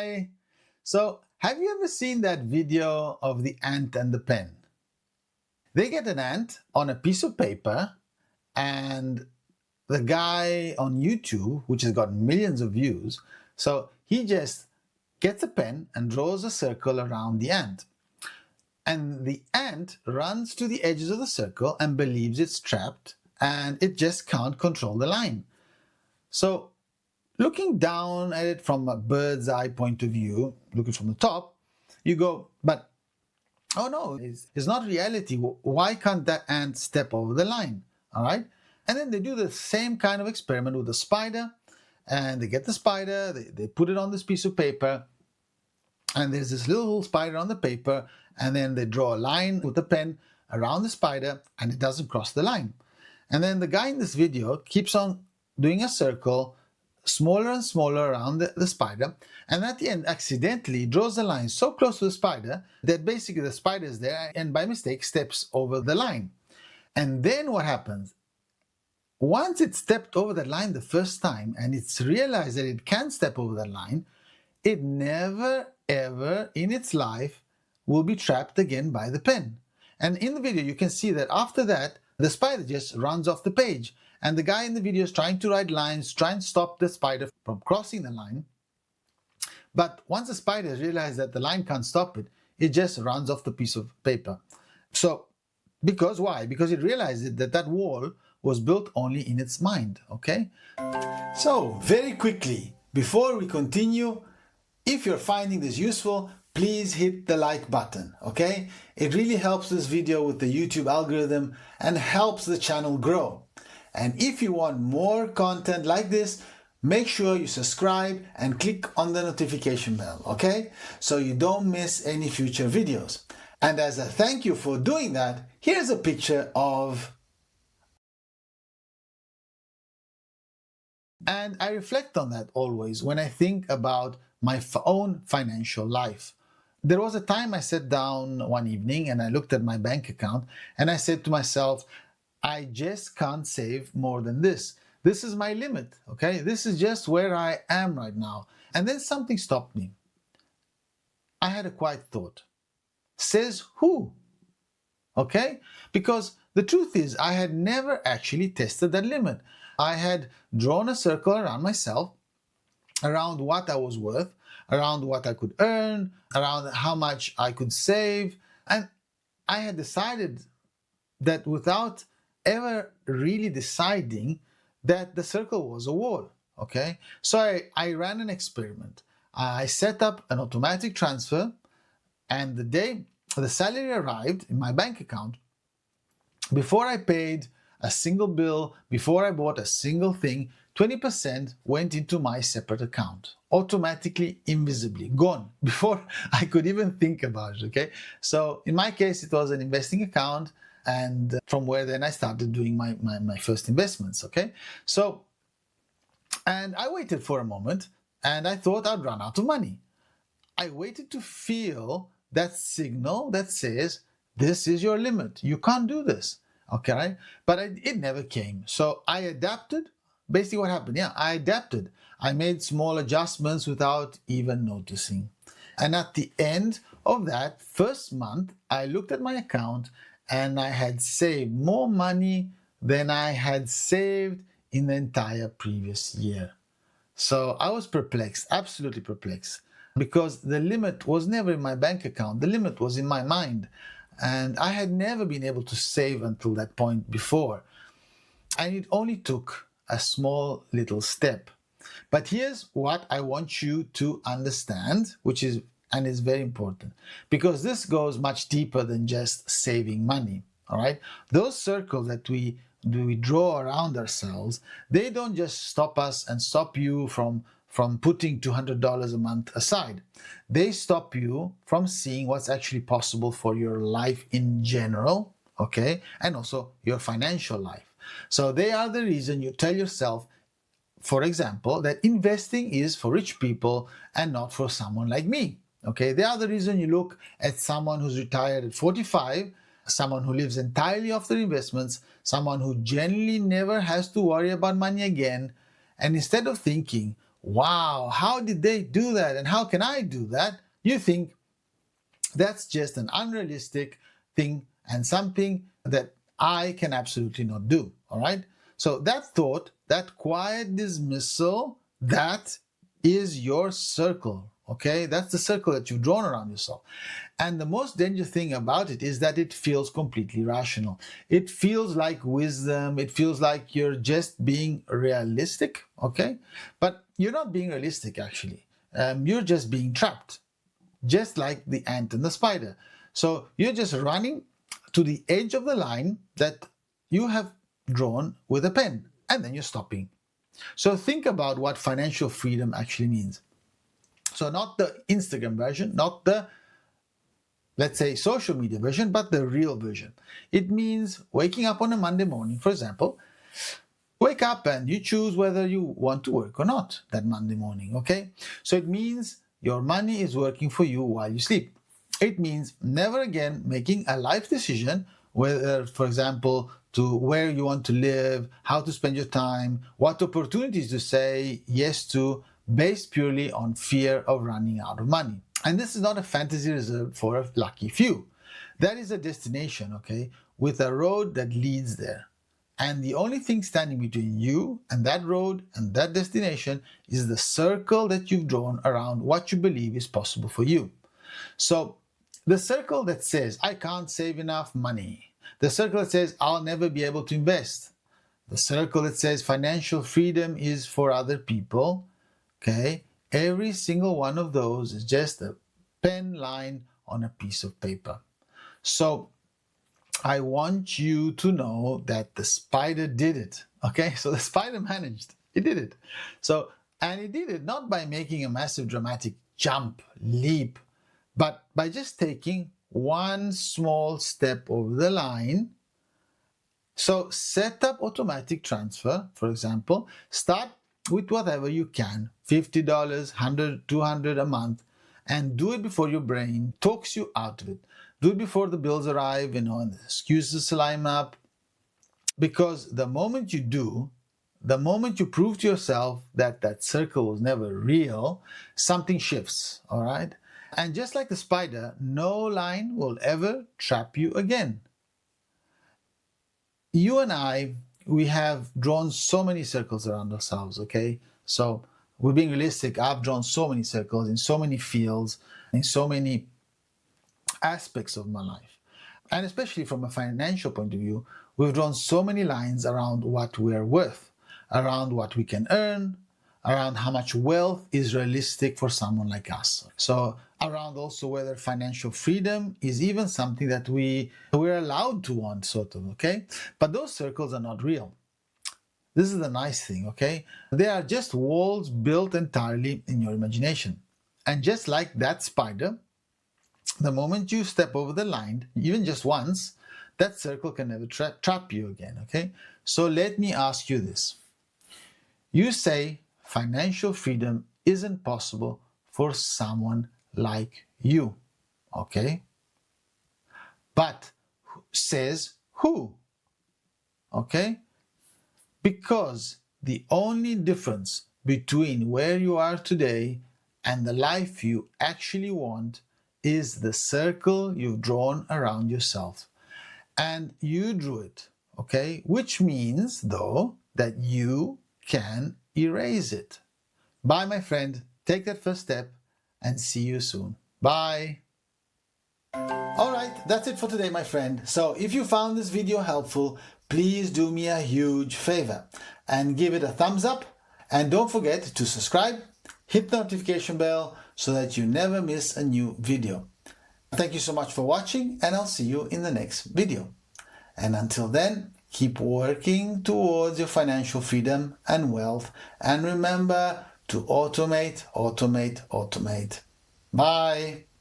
Hi! So, have you ever seen that video of the ant and the pen? They get an ant on a piece of paper, and the guy on YouTube, which has got millions of views, so he just gets a pen and draws a circle around the ant. And the ant runs to the edges of the circle and believes it's trapped, and it just can't control the line. So, looking down at it from a bird's eye point of view, looking from the top, you go, but oh no, it's not reality. Why can't that ant step over the line? All right. And then they do the same kind of experiment with a spider, and they get the spider, they put it on this piece of paper, and there's this little spider on the paper, and then they draw a line with a pen around the spider, and it doesn't cross the line. And then the guy in this video keeps on doing a circle, smaller and smaller around the spider, and at the end accidentally draws the line so close to the spider that basically the spider is there and by mistake steps over the line. And then what happens? Once it stepped over that line the first time and it's realized that it can step over that line, it never ever in its life will be trapped again by the pen. And in the video you can see that after that the spider just runs off the page. And the guy in the video is trying to write lines, trying to stop the spider from crossing the line. But once the spider realizes that the line can't stop it, it just runs off the piece of paper. So, because why? Because it realized that that wall was built only in its mind, okay? So, very quickly, before we continue, if you're finding this useful, please hit the like button, okay? It really helps this video with the YouTube algorithm and helps the channel grow. And if you want more content like this, make sure you subscribe and click on the notification bell, okay? So you don't miss any future videos. And as a thank you for doing that, here's a picture of... And I reflect on that always when I think about my own financial life. There was a time I sat down one evening and I looked at my bank account and I said to myself, I just can't save more than this. This is my limit, okay? This is just where I am right now. And then something stopped me. I had a quiet thought. Says who? Okay? Because the truth is, I had never actually tested that limit. I had drawn a circle around myself, around what I was worth, around what I could earn, around how much I could save. And I had decided that without ever really deciding that the circle was a wall, okay? So I ran an experiment. I set up an automatic transfer, and the day the salary arrived in my bank account, before I paid a single bill, before I bought a single thing, 20% went into my separate account, automatically, invisibly, gone, before I could even think about it, okay? So in my case, it was an investing account, and from where then I started doing my first investments, okay? So, and I waited for a moment, and I thought I'd run out of money. I waited to feel that signal that says, this is your limit, you can't do this, okay? But it never came. So I adapted. Basically what happened, I adapted. I made small adjustments without even noticing. And at the end of that first month, I looked at my account and I had saved more money than I had saved in the entire previous year. So I was perplexed, absolutely perplexed, because the limit was never in my bank account. The limit was in my mind. And I had never been able to save until that point before. And it only took a small little step. But here's what I want you to understand, which is very important, because this goes much deeper than just saving money, all right? Those circles that we draw around ourselves, they don't just stop us and stop you from putting $200 a month aside. They stop you from seeing what's actually possible for your life in general, okay? And also your financial life. So they are the reason you tell yourself, for example, that investing is for rich people and not for someone like me. Okay, they are the reason you look at someone who's retired at 45, someone who lives entirely off their investments, someone who generally never has to worry about money again, and instead of thinking, wow, how did they do that? And how can I do that? You think that's just an unrealistic thing and something that I can absolutely not do. All right. So that thought, that quiet dismissal, that is your circle. Okay. That's the circle that you've drawn around yourself. And the most dangerous thing about it is that it feels completely rational. It feels like wisdom. It feels like you're just being realistic. Okay. But you're not being realistic, actually. You're just being trapped, just like the ant and the spider. So you're just running to the edge of the line that you have drawn with a pen, and then you're stopping. So think about what financial freedom actually means. So not the Instagram version, not the, let's say, social media version, but the real version. It means waking up on a Monday morning, for example. Wake up and you choose whether you want to work or not that Monday morning, okay? So it means your money is working for you while you sleep. It means never again making a life decision, whether, for example, to where you want to live, how to spend your time, what opportunities to say yes to, based purely on fear of running out of money. And this is not a fantasy reserved for a lucky few. That is a destination, okay, with a road that leads there. And the only thing standing between you and that road and that destination is the circle that you've drawn around what you believe is possible for you. So the circle that says, I can't save enough money. The circle that says, I'll never be able to invest. The circle that says, financial freedom is for other people. Okay. Every single one of those is just a pen line on a piece of paper. So I want you to know that the spider did it. Okay, so the spider managed. It did it. So, and it did it not by making a massive dramatic jump, leap, but by just taking one small step over the line. So set up automatic transfer, for example. Start with whatever you can, $50, $100, $200 a month, and do it before your brain talks you out of it. Do it before the bills arrive, and the excuses line up. Because the moment you do, the moment you prove to yourself that that circle was never real, something shifts, all right? And just like the spider, no line will ever trap you again. You and I, we have drawn so many circles around ourselves, okay? So we're being realistic. I've drawn so many circles in so many fields, in so many aspects of my life. And especially from a financial point of view, we've drawn so many lines around what we're worth, around what we can earn, around how much wealth is realistic for someone like us. So around also whether financial freedom is even something that we're allowed to want, sort of, okay? But those circles are not real. This is the nice thing, okay? They are just walls built entirely in your imagination. And just like that spider, the moment you step over the line, even just once, that circle can never trap you again, okay? So let me ask you this. You say financial freedom isn't possible for someone like you, okay? But says who? Okay? Because the only difference between where you are today and the life you actually want is the circle you've drawn around yourself. And you drew it, okay? Which means, though, that you can erase it. Bye, my friend. Take that first step and see you soon. Bye. All right, that's it for today, my friend. So if you found this video helpful, please do me a huge favor and give it a thumbs up. And don't forget to subscribe, hit the notification bell so that you never miss a new video. Thank you so much for watching, and I'll see you in the next video. And until then, keep working towards your financial freedom and wealth. And remember to automate, automate, automate. Bye.